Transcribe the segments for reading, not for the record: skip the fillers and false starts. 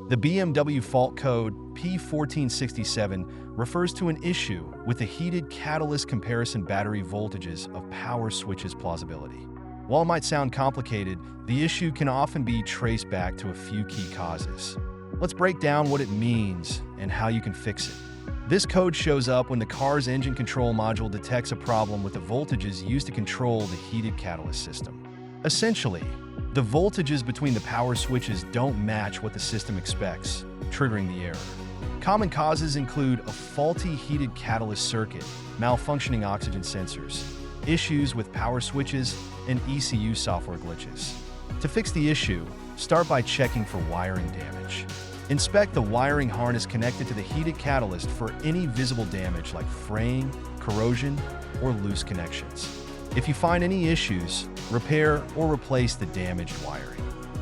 The BMW Fault Code P1467 refers to an issue with the heated catalyst comparison battery voltages of power switches plausibility. While it might sound complicated, the issue can often be traced back to a few key causes. Let's break down what it means and how you can fix it. This code shows up when the car's engine control module detects a problem with the voltages used to control the heated catalyst system. Essentially, the voltages between the power switches don't match what the system expects, triggering the error. Common causes include a faulty heated catalyst circuit, malfunctioning oxygen sensors, issues with power switches, and ECU software glitches. To fix the issue, start by checking for wiring damage. Inspect the wiring harness connected to the heated catalyst for any visible damage like fraying, corrosion, or loose connections. If you find any issues, repair or replace the damaged wiring.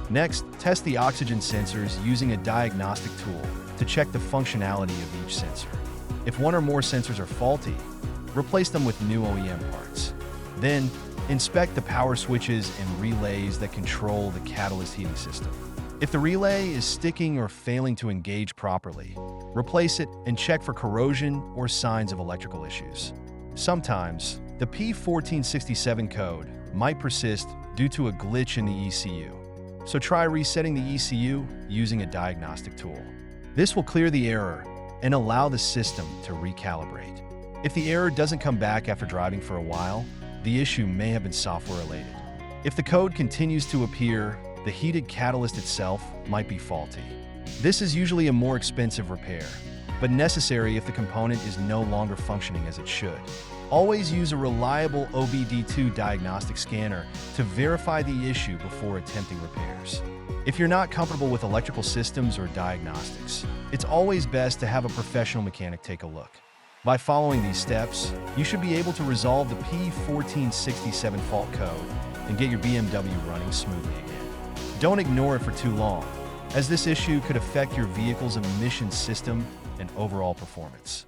Next, test the oxygen sensors using a diagnostic tool to check the functionality of each sensor. If one or more sensors are faulty, replace them with new OEM parts. Then, inspect the power switches and relays that control the catalyst heating system. If the relay is sticking or failing to engage properly, replace it and check for corrosion or signs of electrical issues. Sometimes, the P1467 code might persist due to a glitch in the ECU, so try resetting the ECU using a diagnostic tool. This will clear the error and allow the system to recalibrate. If the error doesn't come back after driving for a while, the issue may have been software-related. If the code continues to appear, the heated catalyst itself might be faulty. This is usually a more expensive repair, but necessary if the component is no longer functioning as it should. Always use a reliable OBD2 diagnostic scanner to verify the issue before attempting repairs. If you're not comfortable with electrical systems or diagnostics, it's always best to have a professional mechanic take a look. By following these steps, you should be able to resolve the P1467 fault code and get your BMW running smoothly again. Don't ignore it for too long, as this issue could affect your vehicle's emission system and overall performance.